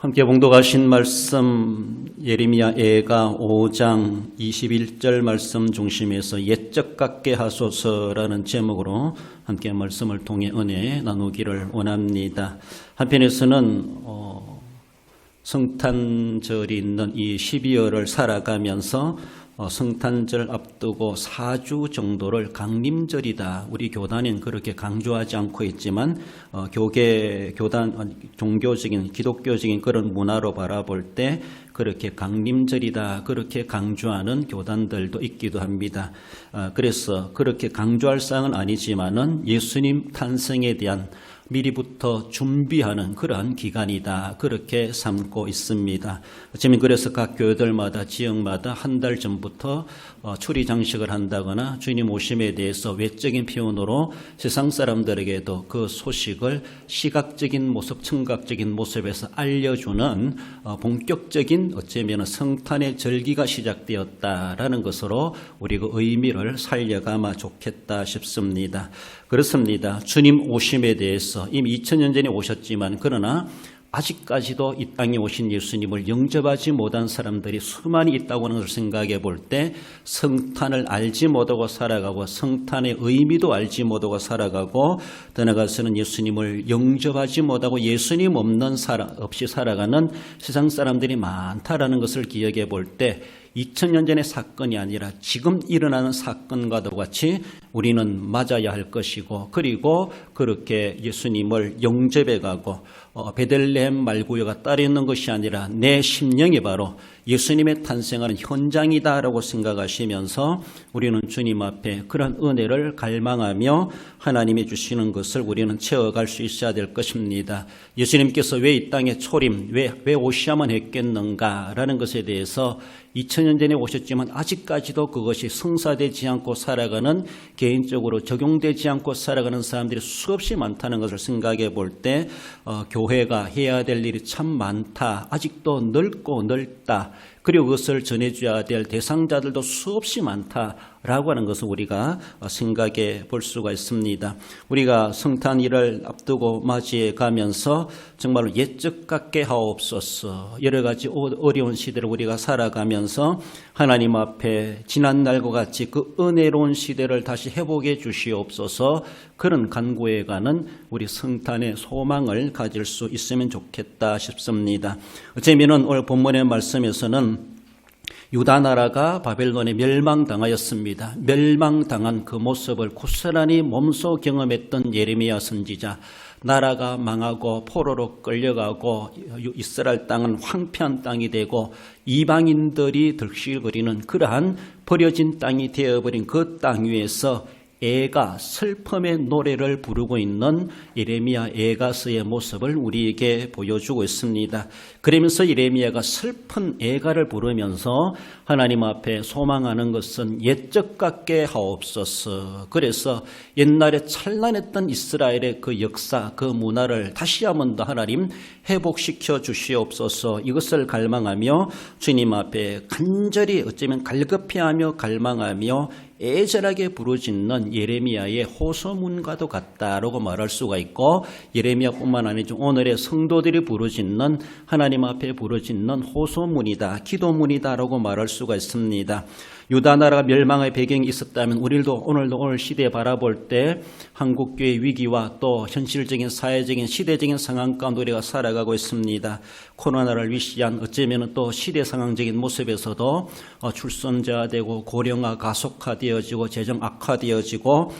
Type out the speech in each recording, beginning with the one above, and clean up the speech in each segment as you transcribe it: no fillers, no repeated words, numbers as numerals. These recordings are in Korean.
함께 봉독하신 말씀 예레미야 애가 5장 21절 말씀 중심에서 옛적 같게 하소서라는 제목으로 함께 말씀을 통해 은혜 나누기를 원합니다. 한편에서는 성탄절이 있는 이 12월을 살아가면서 성탄절 앞두고 4주 정도를 강림절이다. 우리 교단은 그렇게 강조하지 않고 있지만 교단 종교적인 기독교적인 그런 문화로 바라볼 때 그렇게 강림절이다. 그렇게 강조하는 교단들도 있기도 합니다. 그래서 그렇게 강조할 사항은 아니지만은 예수님 탄생에 대한 미리부터 준비하는 그러한 기간이다. 그렇게 삼고 있습니다. 어쩌면 그래서 각 교회들마다 지역마다 한 달 전부터 추리 장식을 한다거나 주님 오심에 대해서 외적인 표현으로 세상 사람들에게도 그 소식을 시각적인 모습, 청각적인 모습에서 알려주는 본격적인 어쩌면 성탄의 절기가 시작되었다라는 것으로 우리 그 의미를 살려가면 좋겠다 싶습니다. 그렇습니다. 주님 오심에 대해서 이미 2000년 전에 오셨지만 그러나 아직까지도 이 땅에 오신 예수님을 영접하지 못한 사람들이 수많이 있다고 하는 것을 생각해 볼 때 성탄을 알지 못하고 살아가고 성탄의 의미도 알지 못하고 살아가고 더 나아가서는 예수님을 영접하지 못하고 예수님 없이 살아가는 세상 사람들이 많다라는 것을 기억해 볼 때 2000년 전의 사건이 아니라 지금 일어나는 사건과도 같이 우리는 맞아야 할 것이고 그리고 그렇게 예수님을 영접해 가고 베들레헴 말구유가 따로 있는 것이 아니라 내 심령이 바로 예수님의 탄생하는 현장이다라고 생각하시면서 우리는 주님 앞에 그런 은혜를 갈망하며 하나님이 주시는 것을 우리는 채워갈 수 있어야 될 것입니다. 예수님께서 왜 이 땅에 초림, 왜 오셔야만 했겠는가라는 것에 대해서 2000년 전에 오셨지만 아직까지도 그것이 성사되지 않고 살아가는 개인적으로 적용되지 않고 살아가는 사람들이 수없이 많다는 것을 생각해 볼 때 교회가 해야 될 일이 참 많다. 아직도 넓고 넓다. 그리고 그것을 전해줘야 될 대상자들도 수없이 많다라고 하는 것을 우리가 생각해 볼 수가 있습니다. 우리가 성탄일을 앞두고 맞이해 가면서 정말로 옛적 같게 하옵소서. 여러 가지 어려운 시대를 우리가 살아가면서 하나님 앞에 지난 날과 같이 그 은혜로운 시대를 다시 회복해 주시옵소서. 그런 간구에 가는 우리 성탄의 소망을 가질 수 있으면 좋겠다 싶습니다. 어쩌면 오늘 본문의 말씀에서는 유다 나라가 바벨론에 멸망당하였습니다. 멸망당한 그 모습을 고스란히 몸소 경험했던 예레미야 선지자, 나라가 망하고 포로로 끌려가고 이스라엘 땅은 황폐한 땅이 되고 이방인들이 득실거리는 그러한 버려진 땅이 되어버린 그 땅 위에서 애가 슬픔의 노래를 부르고 있는 예레미야 애가서의 모습을 우리에게 보여주고 있습니다. 그러면서 예레미야가 슬픈 애가를 부르면서 하나님 앞에 소망하는 것은 옛적 같게 하옵소서. 그래서 옛날에 찬란했던 이스라엘의 그 역사, 그 문화를 다시 한번 더 하나님 회복시켜 주시옵소서. 이것을 갈망하며 주님 앞에 간절히 어쩌면 갈급해하며 갈망하며 애절하게 부르짖는 예레미야의 호소문과도 같다라고 말할 수가 있고 예레미야뿐만 아니죠. 오늘의 성도들이 부르짖는 하나님 앞에 부르짖는 호소문이다, 기도문이다라고 말할 수가 있습니다. 유다 나라가 멸망의 배경이 있었다면 오늘도 오늘 시대에 바라볼 때 한국교회의 위기와 또 현실적인 사회적인 시대적인 상황 가운데 우리가 살아가고 있습니다. 코로나를 위시한 어쩌면 또 시대 상황적인 모습에서도 출산자되고 고령화 가속화되어지고 재정 악화되어지고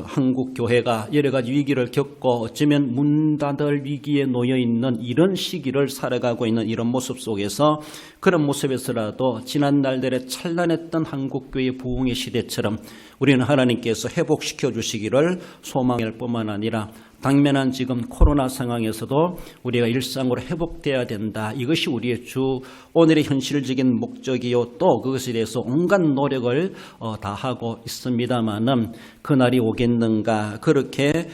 한국교회가 여러 가지 위기를 겪고 어쩌면 문 닫을 위기에 놓여 있는 이런 시기를 살아가고 있는 이런 모습 속에서 그런 모습에서라도 지난 날들에 찬란했던 한국교회의 부흥의 시대처럼 우리는 하나님께서 회복시켜 주시기를 소망할 뿐만 아니라 당면한 지금 코로나 상황에서도 우리가 일상으로 회복돼야 된다. 이것이 우리의 오늘의 현실적인 목적이요. 또 그것에 대해서 온갖 노력을 다하고 있습니다만은 그날이 오겠는가. 그렇게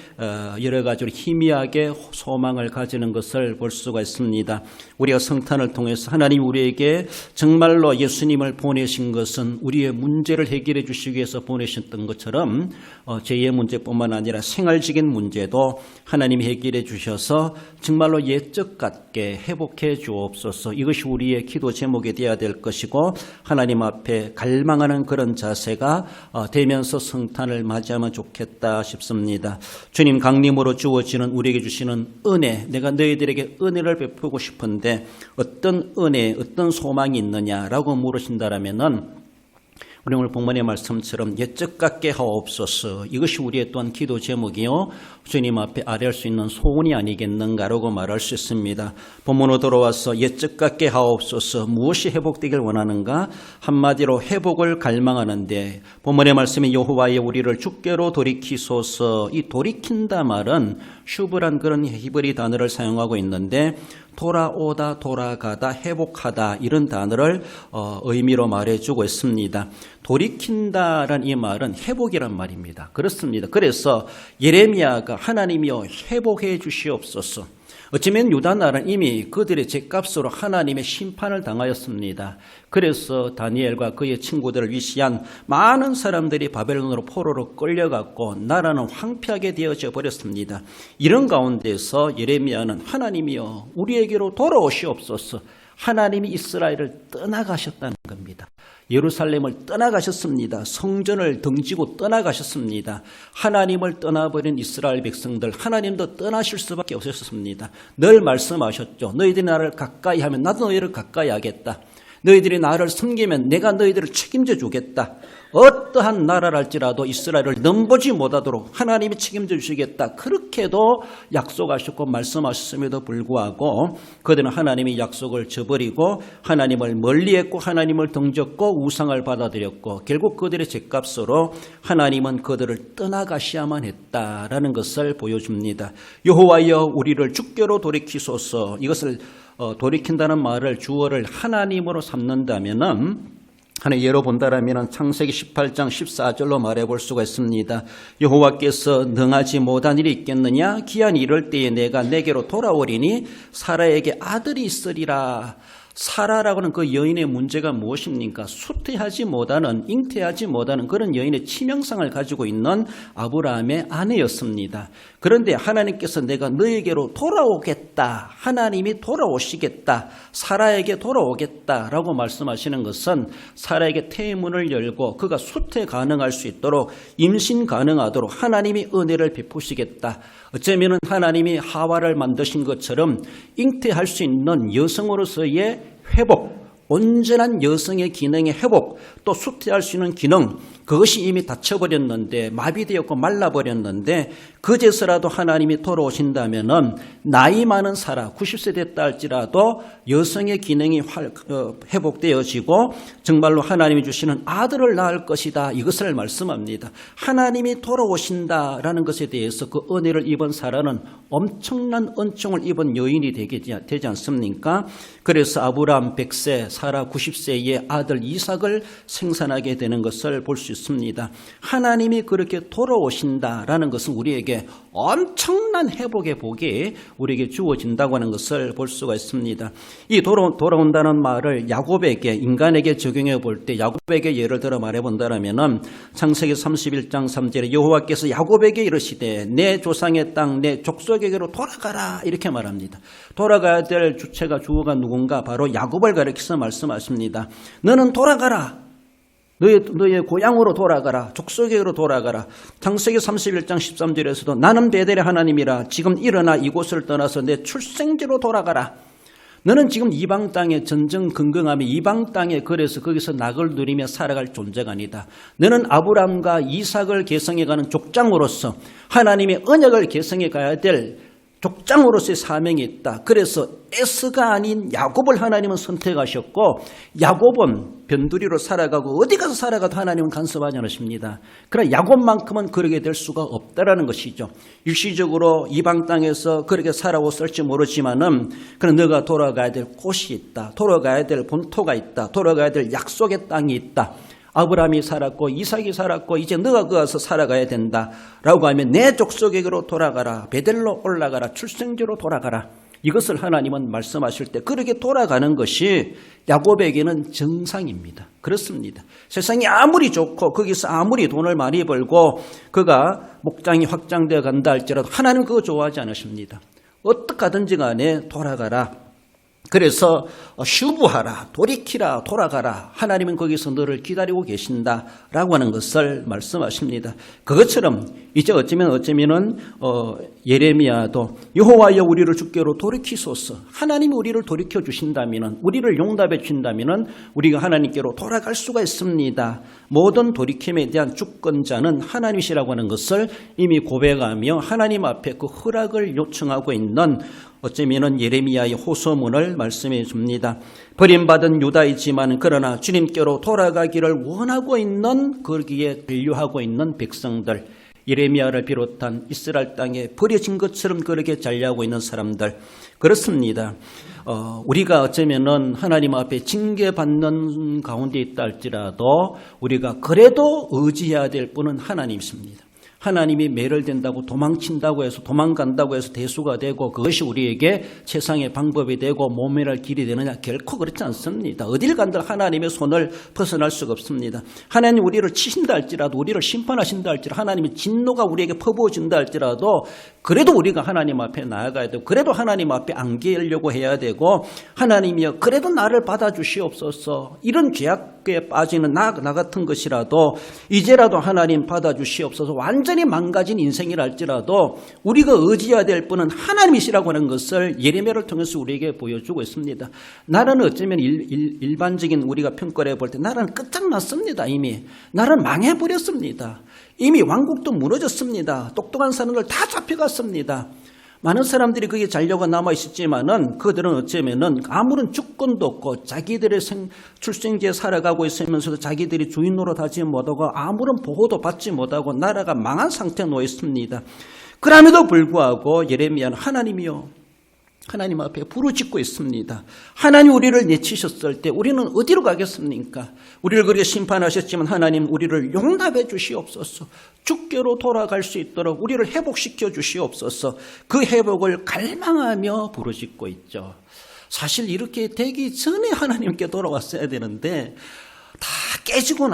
여러 가지로 희미하게 소망을 가지는 것을 볼 수가 있습니다. 우리가 성탄을 통해서 하나님 우리에게 정말로 예수님을 보내신 것은 우리의 문제를 해결해 주시기 위해서 보내셨던 것처럼 죄의 문제뿐만 아니라 생활적인 문제도 하나님이 해결해 주셔서 정말로 옛적 같게 회복해 주옵소서. 이것이 우리의 기도 제목이 되어야 될 것이고 하나님 앞에 갈망하는 그런 자세가 되면서 성탄을 맞이하면 좋겠다 싶습니다. 주님 강림으로 주어지는 우리에게 주시는 은혜, 내가 너희들에게 은혜를 베푸고 싶은데 어떤 은혜, 어떤 소망이 있느냐라고 물으신다라면은 우리 오늘 본문의 말씀처럼 옛적 같게 하옵소서. 이것이 우리의 또한 기도 제목이요 주님 앞에 아뢰할 수 있는 소원이 아니겠는가라고 말할 수 있습니다. 본문으로 돌아와서 옛적 같게 하옵소서. 무엇이 회복되길 원하는가? 한마디로 회복을 갈망하는데 본문의 말씀이 여호와의 우리를 주께로 돌이키소서. 이 돌이킨다 말은 슈브란 그런 히브리 단어를 사용하고 있는데 돌아오다, 돌아가다, 회복하다 이런 단어를 의미로 말해주고 있습니다. 돌이킨다란 이 말은 회복이란 말입니다. 그렇습니다. 그래서 예레미야가 하나님이여 회복해 주시옵소서. 어쩌면 유다 나라는 이미 그들의 죄값으로 하나님의 심판을 당하였습니다. 그래서 다니엘과 그의 친구들을 위시한 많은 사람들이 바벨론으로 포로로 끌려갔고 나라는 황폐하게 되어져 버렸습니다. 이런 가운데서 예레미야는 하나님이여 우리에게로 돌아오시옵소서. 하나님이 이스라엘을 떠나가셨다는 겁니다. 예루살렘을 떠나가셨습니다. 성전을 등지고 떠나가셨습니다. 하나님을 떠나버린 이스라엘 백성들, 하나님도 떠나실 수밖에 없었습니다. 늘 말씀하셨죠. 너희들이 나를 가까이 하면 나도 너희를 가까이 하겠다. 너희들이 나를 섬기면 내가 너희들을 책임져 주겠다. 어떠한 나라랄지라도 이스라엘을 넘보지 못하도록 하나님이 책임져 주시겠다. 그렇게도 약속하셨고 말씀하셨음에도 불구하고 그들은 하나님의 약속을 저버리고 하나님을 멀리했고 하나님을 등졌고 우상을 받아들였고 결국 그들의 죄값으로 하나님은 그들을 떠나가셔야만 했다라는 것을 보여줍니다. 여호와여 우리를 주께로 돌이키소서. 이것을 돌이킨다는 말을 주어를 하나님으로 삼는다면은 하나의 예로 본다라면 창세기 18장 14절로 말해볼 수가 있습니다. 여호와께서 능하지 못한 일이 있겠느냐? 기한 이럴 때에 내가 내게로 돌아오리니 사라에게 아들이 있으리라. 사라라고는 그 여인의 문제가 무엇입니까? 수태하지 못하는, 잉태하지 못하는 그런 여인의 치명상을 가지고 있는 아브라함의 아내였습니다. 그런데 하나님께서 내가 너에게로 돌아오겠다, 하나님이 돌아오시겠다, 사라에게 돌아오겠다라고 말씀하시는 것은 사라에게 태문을 열고 그가 수태 가능할 수 있도록 임신 가능하도록 하나님이 은혜를 베푸시겠다. 어쩌면 하나님이 하와를 만드신 것처럼 잉태할 수 있는 여성으로서의 회복, 온전한 여성의 기능의 회복, 또 수태할 수 있는 기능, 그것이 이미 닫혀버렸는데 마비되었고 말라버렸는데 그제서라도 하나님이 돌아오신다면 나이 많은 사라 90세 됐다 할지라도 여성의 기능이 회복되어지고 정말로 하나님이 주시는 아들을 낳을 것이다. 이것을 말씀합니다. 하나님이 돌아오신다라는 것에 대해서 그 은혜를 입은 사라는 엄청난 은총을 입은 여인이 되지 않습니까? 그래서 아브라함 100세, 사라 90세의 아들 이삭을 생산하게 되는 것을 볼 수 있습니다. 하나님이 그렇게 돌아오신다라는 것은 우리에게 엄청난 회복의 복이 우리에게 주어진다고 하는 것을 볼 수가 있습니다. 이 돌아온다는 말을 야곱에게, 인간에게 적용해 볼 때 야곱에게 예를 들어 말해 본다면 창세기 31장 3절에 여호와께서 야곱에게 이르시되 내 조상의 땅 내 족속에게로 돌아가라 이렇게 말합니다. 돌아가야 될 주체가 주어가 누군가? 바로 야곱을 가리켜서 말씀하십니다. 너는 돌아가라. 너의 고향으로 돌아가라. 족속에게로 돌아가라. 창세기 31장 13절에서도 나는 베델의 하나님이라. 지금 일어나 이곳을 떠나서 내 출생지로 돌아가라. 너는 지금 이방 땅에 전전긍긍하며 이방 땅에 그래서 거기서 낙을 누리며 살아갈 존재가 아니다. 너는 아브람과 이삭을 계승해가는 족장으로서 하나님의 언약을 계승해 가야 될 족장으로서의 사명이 있다. 그래서 에스가 아닌 야곱을 하나님은 선택하셨고 야곱은 변두리로 살아가고 어디 가서 살아가도 하나님은 간섭하지 않으십니다. 그러나 야곱만큼은 그러게 될 수가 없다라는 것이죠. 일시적으로 이방 땅에서 그렇게 살아왔을지 모르지만은 그러나 너가 돌아가야 될 곳이 있다. 돌아가야 될 본토가 있다. 돌아가야 될 약속의 땅이 있다. 아브라함이 살았고 이삭이 살았고 이제 너가 거기서 살아가야 된다라고 하면 내 족속에게로 돌아가라. 베델로 올라가라. 출생지로 돌아가라. 이것을 하나님은 말씀하실 때 그렇게 돌아가는 것이 야곱에게는 정상입니다. 그렇습니다. 세상이 아무리 좋고 거기서 아무리 돈을 많이 벌고 그가 목장이 확장되어 간다 할지라도 하나님은 그거 좋아하지 않으십니다. 어떻게 하든지 간에 돌아가라. 그래서 슈브하라, 돌이키라, 돌아가라. 하나님은 거기서 너를 기다리고 계신다라고 하는 것을 말씀하십니다. 그것처럼 이제 어쩌면은 예레미야도 여호와여 우리를 주께로 돌이키소서. 하나님이 우리를 돌이켜 주신다면은, 우리를 용납해 주신다면은 우리가 하나님께로 돌아갈 수가 있습니다. 모든 돌이킴에 대한 주권자는 하나님이시라고 하는 것을 이미 고백하며 하나님 앞에 그 허락을 요청하고 있는 어쩌면은 예레미야의 호소문을 말씀해 줍니다. 버림받은 유다이지만 그러나 주님께로 돌아가기를 원하고 있는, 거기에 분류하고 있는 백성들, 예레미야를 비롯한 이스라엘 땅에 버려진 것처럼 그렇게 잔리하고 있는 사람들, 그렇습니다. 우리가 어쩌면은 하나님 앞에 징계받는 가운데 있다 할지라도 우리가 그래도 의지해야 될 분은 하나님이십니다. 하나님이 매를된다고 도망친다고 해서, 도망간다고 해서 대수가 되고 그것이 우리에게 세상의 방법이 되고 모면할 길이 되느냐? 결코 그렇지 않습니다. 어딜 간들 하나님의 손을 벗어날 수가 없습니다. 하나님 우리를 치신다 할지라도, 우리를 심판하신다 할지라도, 하나님의 진노가 우리에게 퍼부어진다 할지라도 그래도 우리가 하나님 앞에 나아가야 되고, 그래도 하나님 앞에 안개하려고 해야 되고, 하나님이여 그래도 나를 받아주시옵소서. 이런 죄악에 빠지는 나 같은 것이라도 이제라도 하나님 받아주시옵소서. 완전히 망가진 인생이라 할지라도 우리가 의지해야 될 분은 하나님이시라고 하는 것을 예레미야를 통해서 우리에게 보여주고 있습니다. 나라는 어쩌면 일반적인 우리가 평가를 해볼 때 나라는 끝장났습니다. 이미 나라는 망해버렸습니다. 이미 왕국도 무너졌습니다. 똑똑한 사람들 다 잡혀갔습니다. 많은 사람들이 거기에 잔류가 남아있었지만은 그들은 어쩌면은 아무런 주권도 없고 자기들의 출생지에 살아가고 있으면서도 자기들이 주인 노릇하지 못하고 아무런 보호도 받지 못하고 나라가 망한 상태에 놓여 있습니다. 그럼에도 불구하고 예레미야는 하나님이요, 하나님 앞에 부르짖고 있습니다. 하나님 우리를 내치셨을 때 우리는 어디로 가겠습니까? 우리를 그렇게 심판하셨지만 하나님 우리를 용납해 주시옵소서. 주께로 돌아갈 수 있도록 우리를 회복시켜 주시옵소서. 그 회복을 갈망하며 부르짖고 있죠. 사실 이렇게 되기 전에 하나님께 돌아왔어야 되는데 다 깨지고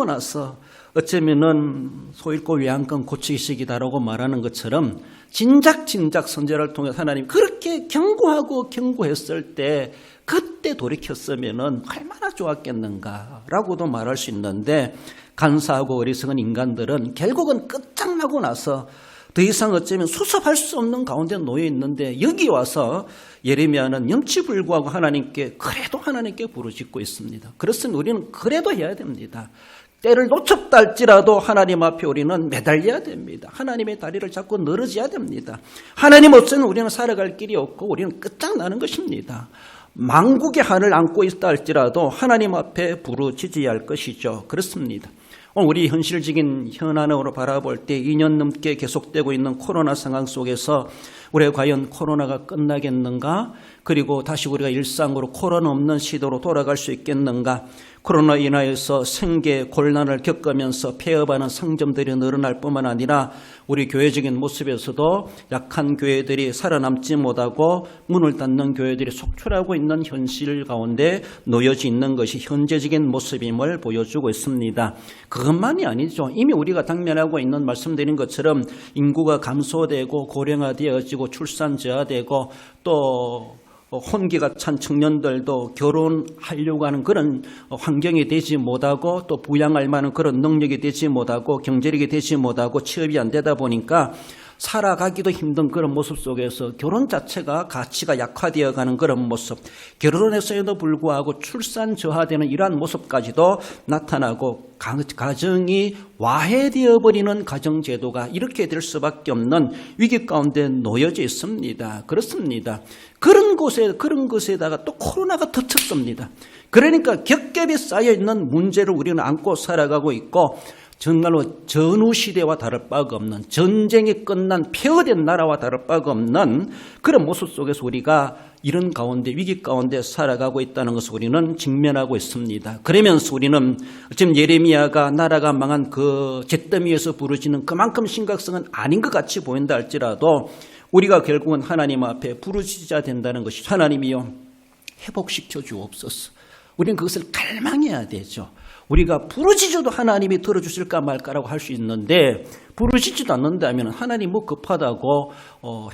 나서 어쩌면은 소잃고 외양간 고치기 시기다라고 말하는 것처럼 진작 선제를 통해 하나님 그렇게 경고했을 때 그때 돌이켰으면은 얼마나 좋았겠는가라고도 말할 수 있는데, 간사하고 어리석은 인간들은 결국은 끝장나고 나서 더 이상 어쩌면 수습할 수 없는 가운데 놓여 있는데, 여기 와서 예레미야는 염치불구하고 그래도 하나님께 부르짖고 있습니다. 그렇으면 우리는 그래도 해야 됩니다. 때를 놓쳤다 할지라도 하나님 앞에 우리는 매달려야 됩니다. 하나님의 다리를 잡고 늘어져야 됩니다. 하나님 없이는 우리는 살아갈 길이 없고 우리는 끝장나는 것입니다. 만국의 한을 안고 있다 할지라도 하나님 앞에 부르짖어야 할 것이죠. 그렇습니다. 우리 현실적인 현안으로 바라볼 때 2년 넘게 계속되고 있는 코로나 상황 속에서 우리가 과연 코로나가 끝나겠는가? 그리고 다시 우리가 일상으로 코로나 없는 시대로 돌아갈 수 있겠는가? 코로나 인하여서 생계 곤란을 겪으면서 폐업하는 상점들이 늘어날 뿐만 아니라 우리 교회적인 모습에서도 약한 교회들이 살아남지 못하고 문을 닫는 교회들이 속출하고 있는 현실 가운데 놓여져 있는 것이 현재적인 모습임을 보여주고 있습니다. 그것만이 아니죠. 이미 우리가 당면하고 있는 말씀드린 것처럼 인구가 감소되고 고령화되어지고 출산 저하되고 또 혼기가 찬 청년들도 결혼하려고 하는 그런 환경이 되지 못하고 또 부양할 만한 그런 능력이 되지 못하고 경제력이 되지 못하고 취업이 안 되다 보니까 살아가기도 힘든 그런 모습 속에서 결혼 자체가 가치가 약화되어 가는 그런 모습, 결혼했음에도 불구하고 출산 저하되는 이러한 모습까지도 나타나고 가정이 와해되어 버리는 가정제도가 이렇게 될 수밖에 없는 위기 가운데 놓여져 있습니다. 그렇습니다. 그런 것에다가 또 코로나가 덮쳤습니다. 그러니까 겹겹이 쌓여있는 문제를 우리는 안고 살아가고 있고, 정말로 전후시대와 다를 바가 없는, 전쟁이 끝난 폐허된 나라와 다를 바가 없는 그런 모습 속에서 우리가 이런 가운데, 위기 가운데 살아가고 있다는 것을 우리는 직면하고 있습니다. 그러면서 우리는 지금 예레미야가 나라가 망한 그 잿더미에서 부르짖는 그만큼 심각성은 아닌 것 같이 보인다 할지라도 우리가 결국은 하나님 앞에 부르짖어야 된다는 것이 하나님이요 회복시켜 주옵소서. 우리는 그것을 갈망해야 되죠. 우리가 부르짖어도 하나님이 들어주실까 말까라고 할 수 있는데 부르짖지도 않는다면 하나님 뭐 급하다고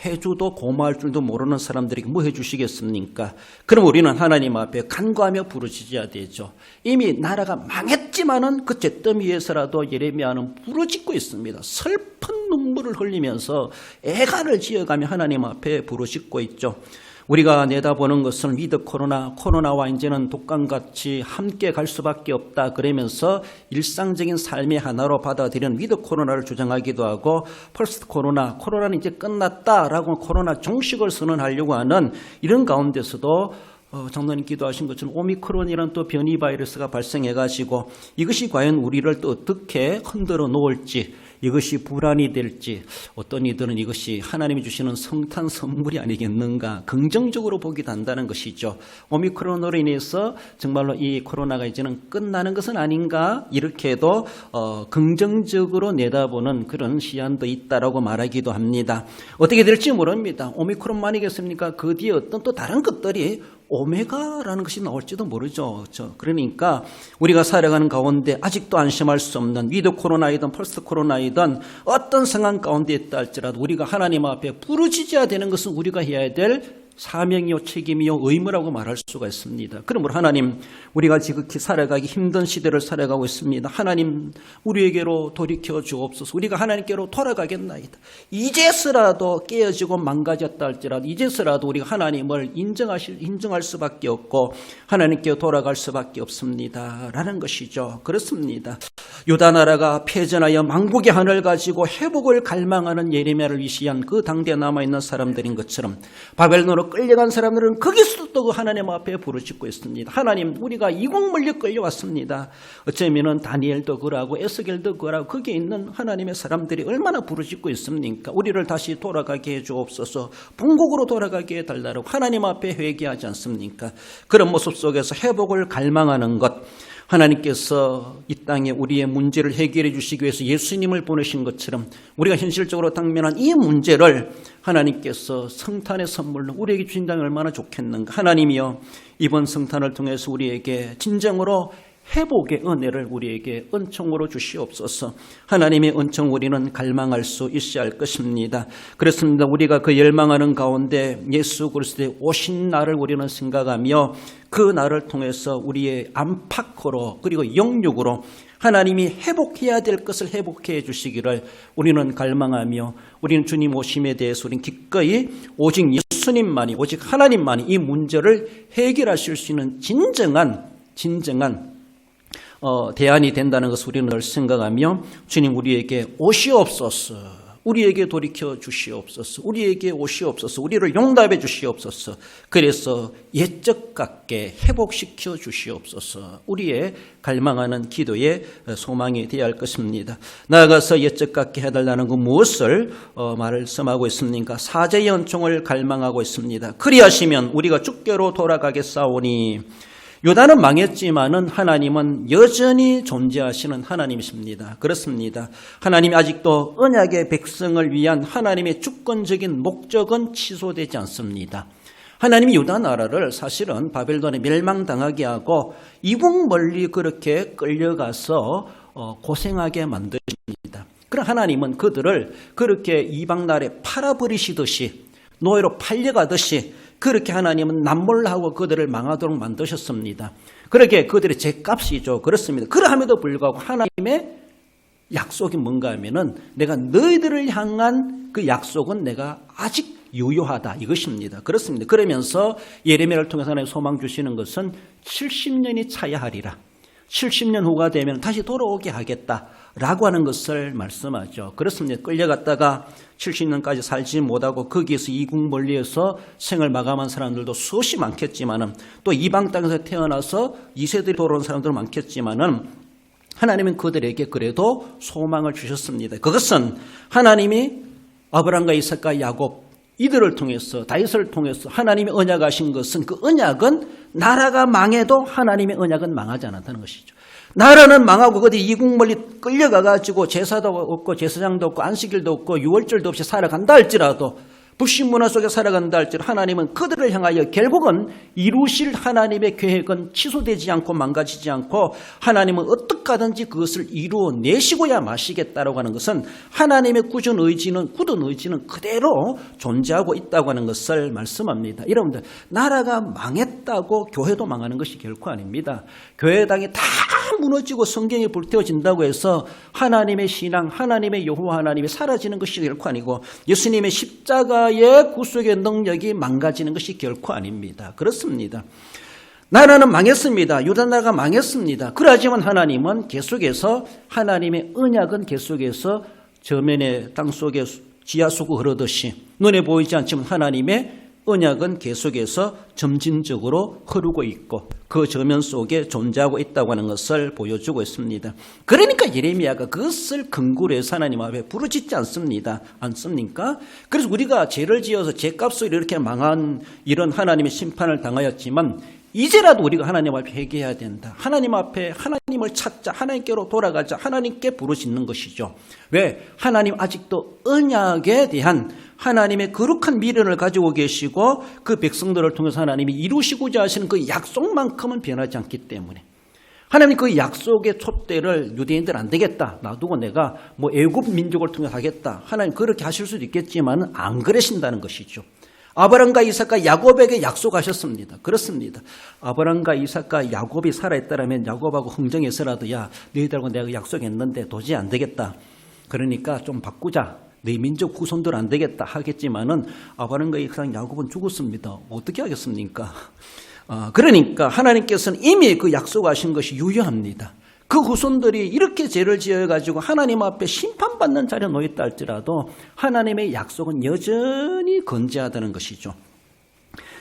해줘도 고마울 줄도 모르는 사람들에게 뭐 해주시겠습니까? 그럼 우리는 하나님 앞에 간구하며 부르짖어야 되죠. 이미 나라가 망했지만은 그 잿더미 위에서라도 예레미야는 부르짖고 있습니다. 슬픈 눈물을 흘리면서 애간을 지어가며 하나님 앞에 부르짖고 있죠. 우리가 내다보는 것은 위드 코로나와 이제는 독감같이 함께 갈 수밖에 없다 그러면서 일상적인 삶의 하나로 받아들이는 위드 코로나를 주장하기도 하고 퍼스트 코로나는 이제 끝났다라고 코로나 종식을 선언하려고 하는 이런 가운데서도 장로님 기도하신 것처럼 오미크론이라는 또 변이 바이러스가 발생해가지고 이것이 과연 우리를 또 어떻게 흔들어 놓을지 이것이 불안이 될지 어떤 이들은 이것이 하나님이 주시는 성탄 선물이 아니겠는가 긍정적으로 보기도 한다는 것이죠. 오미크론으로 인해서 정말로 이 코로나가 이제는 끝나는 것은 아닌가 이렇게도 긍정적으로 내다보는 그런 시안도 있다라고 말하기도 합니다. 어떻게 될지 모릅니다. 오미크론만이겠습니까? 그 뒤에 어떤 또 다른 것들이 오메가라는 것이 나올지도 모르죠. 그러니까 우리가 살아가는 가운데 아직도 안심할 수 없는 위드 코로나이든 퍼스트 코로나이든 어떤 상황 가운데 있다 할지라도 우리가 하나님 앞에 부르짖어야 되는 것은 우리가 해야 될 사명이요 책임이요 의무라고 말할 수가 있습니다. 그러므로 하나님 우리가 지극히 살아가기 힘든 시대를 살아가고 있습니다. 하나님 우리에게로 돌이켜 주옵소서. 우리가 하나님께로 돌아가겠나이다. 이제서라도 깨어지고 망가졌다 할지라도 이제서라도 우리가 하나님을 인정할 수밖에 없고 하나님께 돌아갈 수밖에 없습니다. 라는 것이죠. 그렇습니다. 유다 나라가 패전하여 망국의 한을 가지고 회복을 갈망하는 예레미야를 위시한 그 당대에 남아있는 사람들인 것처럼 바벨론으로 끌려간 사람들은 거기서도 또 하나님 앞에 부르짖고 있습니다. 하나님 우리가 이국 물려 끌려왔습니다. 어쩌면 다니엘도 그러고 에스겔도 그러고 거기에 있는 하나님의 사람들이 얼마나 부르짖고 있습니까? 우리를 다시 돌아가게 해주옵소서. 본국으로 돌아가게 해달라고 하나님 앞에 회개하지 않습니까? 그런 모습 속에서 회복을 갈망하는 것 하나님께서 이 땅에 우리의 문제를 해결해 주시기 위해서 예수님을 보내신 것처럼 우리가 현실적으로 당면한 이 문제를 하나님께서 성탄의 선물로 우리에게 주신다면 얼마나 좋겠는가. 하나님이여 이번 성탄을 통해서 우리에게 진정으로 회복의 은혜를 우리에게 은총으로 주시옵소서. 하나님의 은총 우리는 갈망할 수 있어야 할 것입니다. 그렇습니다. 우리가 그 열망하는 가운데 예수 그리스도의 오신 날을 우리는 생각하며 그 날을 통해서 우리의 안팎으로 그리고 영육으로 하나님이 회복해야 될 것을 회복해 주시기를 우리는 갈망하며 우리는 주님 오심에 대해서 우리는 기꺼이 오직 예수님만이 오직 하나님만이 이 문제를 해결하실 수 있는 진정한 대안이 된다는 것을 우리는 생각하며 주님 우리에게 오시옵소서. 우리에게 돌이켜 주시옵소서. 우리에게 오시옵소서. 우리를 용납해 주시옵소서. 그래서 옛적 같게 회복시켜 주시옵소서. 우리의 갈망하는 기도의 소망이 되어야 할 것입니다. 나아가서 옛적 같게 해달라는 그 무엇을 말씀하고 있습니까? 사제의 은총을 갈망하고 있습니다. 그리하시면 우리가 주께로 돌아가겠사오니 유다는 망했지만은 하나님은 여전히 존재하시는 하나님이십니다. 그렇습니다. 하나님이 아직도 언약의 백성을 위한 하나님의 주권적인 목적은 취소되지 않습니다. 하나님이 유다 나라를 사실은 바벨론에 멸망당하게 하고 이국 멀리 그렇게 끌려가서 고생하게 만드십니다. 그럼 하나님은 그들을 그렇게 이방 나라에 팔아버리시듯이 노예로 팔려가듯이 그렇게 하나님은 남몰하고 그들을 망하도록 만드셨습니다. 그렇게 그들의 죄값이죠. 그렇습니다. 그러함에도 불구하고 하나님의 약속이 뭔가 하면은 내가 너희들을 향한 그 약속은 내가 아직 유효하다 이것입니다. 그렇습니다. 그러면서 예레미야를 통해서 하나님 소망 주시는 것은 70년이 차야 하리라. 70년 후가 되면 다시 돌아오게 하겠다라고 하는 것을 말씀하죠. 그렇습니다. 끌려갔다가 70년까지 살지 못하고 거기에서 이국 멀리에서 생을 마감한 사람들도 수없이 많겠지만은 또 이방 땅에서 태어나서 2세들이 돌아온 사람들 많겠지만은 하나님은 그들에게 그래도 소망을 주셨습니다. 그것은 하나님이 아브라함과 이삭과 야곱 이들을 통해서 다윗을 통해서 하나님이 언약하신 것은 그 언약은 나라가 망해도 하나님의 언약은 망하지 않았다는 것이죠. 나라는 망하고 어디 이국 멀리 끌려가가지고 제사도 없고 제사장도 없고 안식일도 없고 유월절도 없이 살아간다 할지라도 불신 문화 속에 살아간다 할지라도 하나님은 그들을 향하여 결국은 이루실 하나님의 계획은 취소되지 않고 망가지지 않고 하나님은 어떻게 하든지 그것을 이루어내시고야 마시겠다라고 하는 것은 하나님의 굳은 의지는 그대로 존재하고 있다고 하는 것을 말씀합니다. 여러분들, 나라가 망했다고 교회도 망하는 것이 결코 아닙니다. 교회당이 다 무너지고 성경이 불태워진다고 해서 하나님의 신앙, 하나님의 여호와 하나님이 사라지는 것이 결코 아니고 예수님의 십자가의 구속의 능력이 망가지는 것이 결코 아닙니다. 그렇습니다. 나라는 망했습니다. 유다 나라가 망했습니다. 그러하지만 하나님은 계속해서 하나님의 언약은 계속해서 저면의 땅속에 지하수구 흐르듯이 눈에 보이지 않지만 하나님의 언약은 계속해서 점진적으로 흐르고 있고 그 저면 속에 존재하고 있다고 하는 것을 보여주고 있습니다. 그러니까 예레미야가 그것을 근거로 해서 하나님 앞에 부르짖지 않습니까? 그래서 우리가 죄를 지어서 죄값으로 이렇게 망한 이런 하나님의 심판을 당하였지만 이제라도 우리가 하나님 앞에 회개해야 된다. 하나님 앞에 하나님을 찾자. 하나님께로 돌아가자. 하나님께 부르짖는 것이죠. 왜? 하나님 아직도 언약에 대한 하나님의 거룩한 미련을 가지고 계시고 그 백성들을 통해서 하나님이 이루시고자 하시는 그 약속만큼은 변하지 않기 때문에 하나님 그 약속의 촛대를 유대인들 안 되겠다. 놔두고 내가 애굽 민족을 통해 하겠다. 하나님 그렇게 하실 수도 있겠지만 안 그러신다는 것이죠. 아브라함과 이삭과 야곱에게 약속하셨습니다. 그렇습니다. 아브라함과 이삭과 야곱이 살아있다면 야곱하고 흥정해서라도 야 너희들하고 내가 약속했는데 도저히 안 되겠다. 그러니까 좀 바꾸자. 네 민족 후손들 안 되겠다 하겠지만은 아브라함과 이삭 야곱은 죽었습니다. 어떻게 하겠습니까? 그러니까 하나님께서는 이미 그 약속하신 것이 유효합니다. 그 후손들이 이렇게 죄를 지어가지고 하나님 앞에 심판받는 자리에 놓였다 할지라도 하나님의 약속은 여전히 건재하다는 것이죠.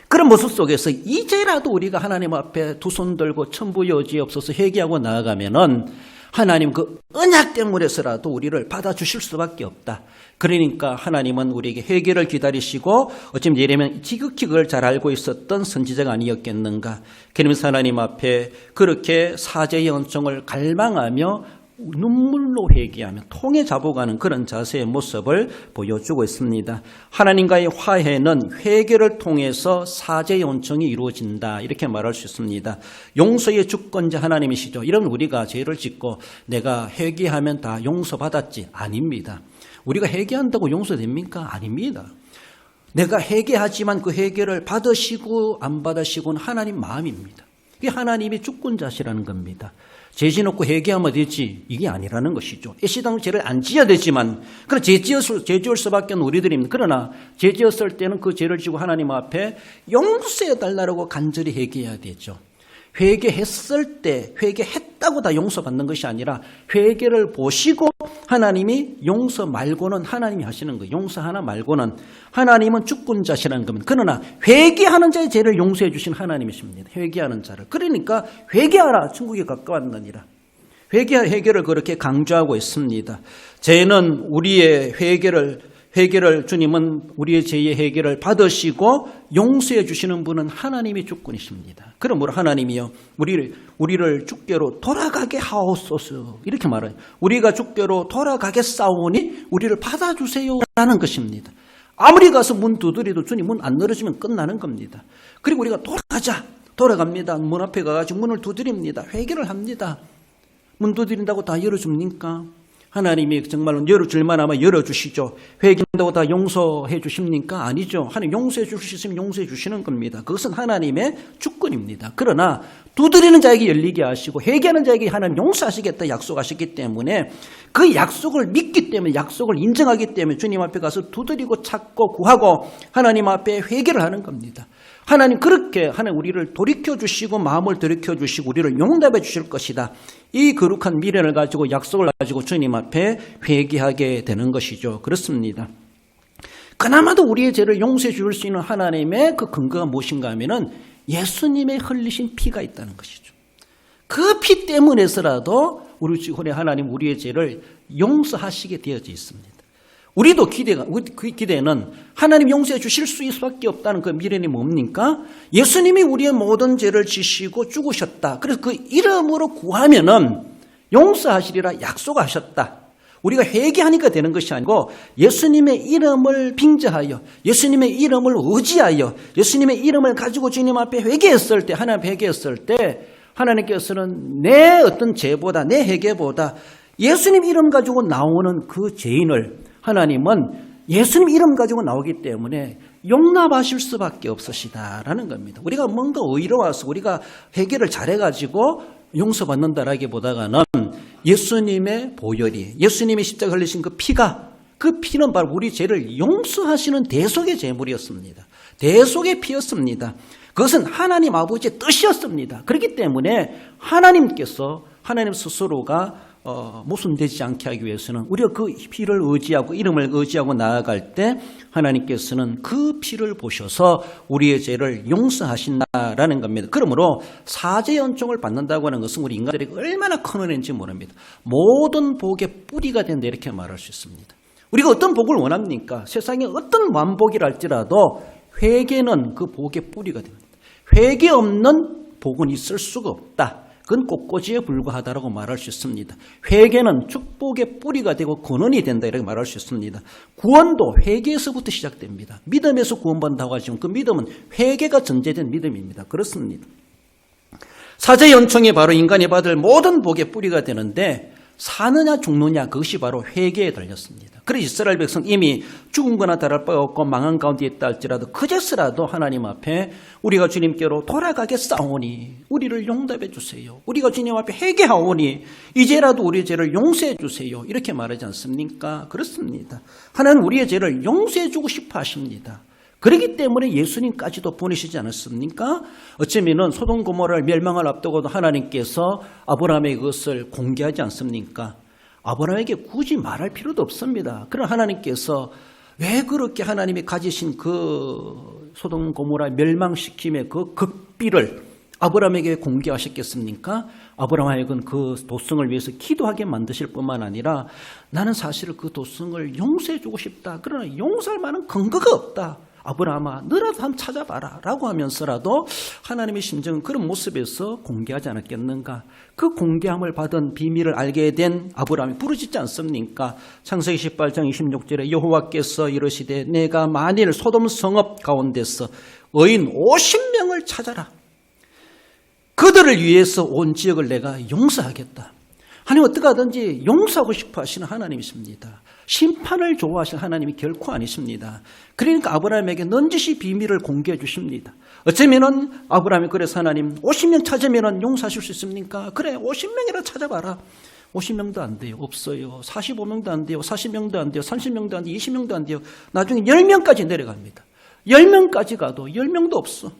그런 모습 속에서 이제라도 우리가 하나님 앞에 두 손 들고 천부여지없어서 회개하고 나아가면은 하나님 그 언약 때문에서라도 우리를 받아주실 수밖에 없다. 그러니까 하나님은 우리에게 회개를 기다리시고 어쩌면 예레미야는 지극히 그걸 잘 알고 있었던 선지자가 아니었겠는가. 그러면서 하나님 앞에 그렇게 사죄의 은총을 갈망하며 눈물로 회개하며 통에 잡아가는 그런 자세의 모습을 보여주고 있습니다. 하나님과의 화해는 회개를 통해서 사죄의 은총이 이루어진다 이렇게 말할 수 있습니다. 용서의 주권자 하나님이시죠. 이런 우리가 죄를 짓고 내가 회개하면 다 용서받았지 아닙니다. 우리가 회개한다고 용서됩니까? 아닙니다. 내가 회개하지만 그 회개를 받으시고 안 받으시고는 하나님 마음입니다. 이게 하나님이 주권자시라는 겁니다. 죄 지놓고 회개하면 되지 이게 아니라는 것이죠. 애시당초 죄를 안 지어야 되지만 그러나 죄 지을 수밖에 없는 우리들입니다. 그러나 죄 지었을 때는 그 죄를 지고 하나님 앞에 용서해 달라고 간절히 회개해야 되죠. 회개했을 때 회개했다고 다 용서받는 것이 아니라 회개를 보시고 하나님이 용서 말고는 하나님이 하시는 거예요. 용서 하나 말고는 하나님은 주권자시라는 겁니다. 그러나 회개하는 자의 죄를 용서해 주신 하나님이십니다. 회개하는 자를. 그러니까 회개하라 천국에 가까웠느니라. 회개를 그렇게 강조하고 있습니다. 죄는 우리의 회개를 주님은 우리의 죄의 회개를 받으시고 용서해 주시는 분은 하나님이 주권이십니다. 그러므로 하나님이요 우리를 주께로 돌아가게 하옵소서 이렇게 말해요. 우리가 주께로 돌아가겠사오니 우리를 받아주세요라는 것입니다. 아무리 가서 문 두드려도 주님 문 안 열어주면 끝나는 겁니다. 그리고 우리가 돌아갑니다. 문 앞에 가가지고 문을 두드립니다. 회개를 합니다. 문 두드린다고 다 열어줍니까? 하나님이 정말로 열어줄만 하면 열어주시죠. 회개한다고 다 용서해 주십니까? 아니죠. 하나님 용서해 주시면 용서해 주시는 겁니다. 그것은 하나님의 주권입니다. 그러나 두드리는 자에게 열리게 하시고 회개하는 자에게 하나님 용서하시겠다 약속하셨기 때문에 그 약속을 믿기 때문에 약속을 인정하기 때문에 주님 앞에 가서 두드리고 찾고 구하고 하나님 앞에 회개를 하는 겁니다. 하나님 그렇게 하나님 우리를 돌이켜주시고 마음을 돌이켜주시고 우리를 용납해 주실 것이다. 이 거룩한 미련을 가지고 약속을 가지고 주님 앞에 회개하게 되는 것이죠. 그렇습니다. 그나마도 우리의 죄를 용서해 줄 수 있는 하나님의 그 근거가 무엇인가 하면은 예수님의 흘리신 피가 있다는 것이죠. 그 피 때문에서라도 우리 하나님 우리의 죄를 용서하시게 되어져 있습니다. 우리도 그 기대는 하나님 용서해 주실 수밖에 없다는 그 미련이 뭡니까? 예수님이 우리의 모든 죄를 지시고 죽으셨다. 그래서 그 이름으로 구하면은 용서하시리라 약속하셨다. 우리가 회개하니까 되는 것이 아니고 예수님의 이름을 빙자하여 예수님의 이름을 의지하여 예수님의 이름을 가지고 주님 앞에 회개했을 때 하나님 앞에 회개했을 때 하나님께서는 내 어떤 죄보다 내 회개보다 예수님 이름 가지고 나오는 그 죄인을 하나님은 예수님 이름 가지고 나오기 때문에 용납하실 수밖에 없으시다라는 겁니다. 우리가 뭔가 의로워서 우리가 회개를 잘해가지고 용서받는다라기보다는 예수님의 보혈이 예수님이 십자가 흘리신 그 피가 그 피는 바로 우리 죄를 용서하시는 대속의 제물이었습니다. 대속의 피였습니다. 그것은 하나님 아버지의 뜻이었습니다. 그렇기 때문에 하나님께서 하나님 스스로가 모순되지 않게 하기 위해서는 우리가 그 피를 의지하고 이름을 의지하고 나아갈 때 하나님께서는 그 피를 보셔서 우리의 죄를 용서하신다라는 겁니다. 그러므로 사죄 은총을 받는다고 하는 것은 우리 인간들이 얼마나 큰 은혜인지 모릅니다. 모든 복의 뿌리가 된다 이렇게 말할 수 있습니다. 우리가 어떤 복을 원합니까? 세상에 어떤 완복이라 할지라도 회개는 그 복의 뿌리가 됩니다. 회개 없는 복은 있을 수가 없다. 그건 꽃꽂이에 불과하다라고 말할 수 있습니다. 회개는 축복의 뿌리가 되고 근원이 된다 이렇게 말할 수 있습니다. 구원도 회개에서부터 시작됩니다. 믿음에서 구원받는다고 하지만 그 믿음은 회개가 전제된 믿음입니다. 그렇습니다. 사죄 연총이 바로 인간이 받을 모든 복의 뿌리가 되는데 사느냐 죽느냐 그것이 바로 회개에 달렸습니다. 그래서 이스라엘 백성 이미 죽은 거나 다를 바 없고 망한 가운데 있다 할지라도 그제서라도 하나님 앞에 우리가 주님께로 돌아가겠사오니 우리를 용납해 주세요. 우리가 주님 앞에 회개하오니 이제라도 우리의 죄를 용서해 주세요. 이렇게 말하지 않습니까? 그렇습니다. 하나님은 우리의 죄를 용서해 주고 싶어 하십니다. 그렇기 때문에 예수님까지도 보내시지 않았습니까? 어쩌면은 소돔 고모라를 멸망을 앞두고도 하나님께서 아브라함의 그것을 공개하지 않습니까? 아브라함에게 굳이 말할 필요도 없습니다. 그러나 하나님께서 왜 그렇게 하나님이 가지신 그 소돔 고모라 멸망시킴의 그 극비를 아브라함에게 공개하셨겠습니까? 아브라함에게는 그 도성을 위해서 기도하게 만드실 뿐만 아니라 나는 사실 그 도성을 용서해 주고 싶다. 그러나 용서할 만한 근거가 없다. 아브라함아 너라도 한번 찾아봐라 라고 하면서라도 하나님의 심정은 그런 모습에서 공개하지 않았겠는가. 그 공개함을 받은 비밀을 알게 된 아브라함이 부르짖지 않습니까? 창세기 18장 26절에 여호와께서 이르시되 내가 만일 소돔 성읍 가운데서 의인 50명을 찾아라. 그들을 위해서 온 지역을 내가 용서하겠다. 하나님 어떻게 하든지 용서하고 싶어 하시는 하나님이십니다. 심판을 좋아하시는 하나님이 결코 아니십니다. 그러니까 아브라함에게 넌지시 비밀을 공개해 주십니다. 어쩌면은 아브라함이 그래서 하나님 50명 찾으면 용서하실 수 있습니까? 그래 50명이라 찾아봐라. 50명도 안 돼요. 없어요. 45명도 안 돼요. 40명도 안 돼요. 30명도 안 돼요. 20명도 안 돼요. 나중에 10명까지 내려갑니다. 10명까지 가도 10명도 없어.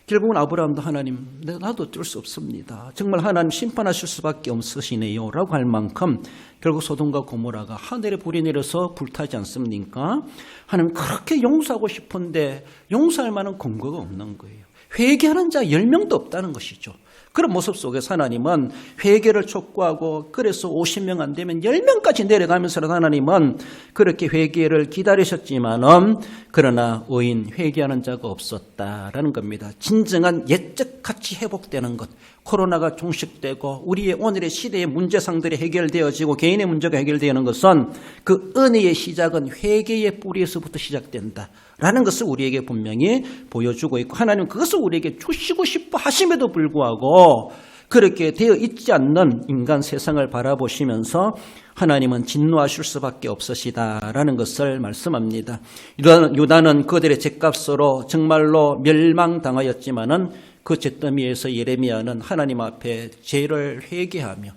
결국은 아브라함도 하나님 나도 어쩔 수 없습니다. 정말 하나님 심판하실 수밖에 없으시네요 라고 할 만큼 결국 소돔과 고모라가 하늘에 불이 내려서 불타지 않습니까? 하나님 그렇게 용서하고 싶은데 용서할 만한 근거가 없는 거예요. 회개하는 자 10명도 없다는 것이죠. 그런 모습 속에서 하나님은 회개를 촉구하고 그래서 50명 안 되면 10명까지 내려가면서라도 하나님은 그렇게 회개를 기다리셨지만은 그러나 의인 회개하는 자가 없었다라는 겁니다. 진정한 옛적 같이 회복되는 것. 코로나가 종식되고 우리의 오늘의 시대의 문제상들이 해결되어지고 개인의 문제가 해결되는 것은 그 은혜의 시작은 회개의 뿌리에서부터 시작된다. 라는 것을 우리에게 분명히 보여주고 있고 하나님은 그것을 우리에게 주시고 싶어 하심에도 불구하고 그렇게 되어 있지 않는 인간 세상을 바라보시면서 하나님은 진노하실 수밖에 없으시다라는 것을 말씀합니다. 유다는 그들의 죄값으로 정말로 멸망당하였지만은 그 죄더미에서 예레미야는 하나님 앞에 죄를 회개하며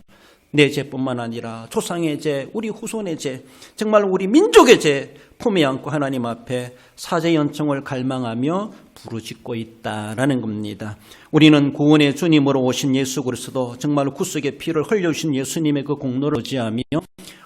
내 죄뿐만 아니라 조상의 죄, 우리 후손의 죄, 정말 우리 민족의 죄 품에 안고 하나님 앞에 사죄 연청을 갈망하며 부르짖고 있다라는 겁니다. 우리는 구원의 주님으로 오신 예수 그리스도 정말 구속의 피를 흘려주신 예수님의 그 공로를 의지하며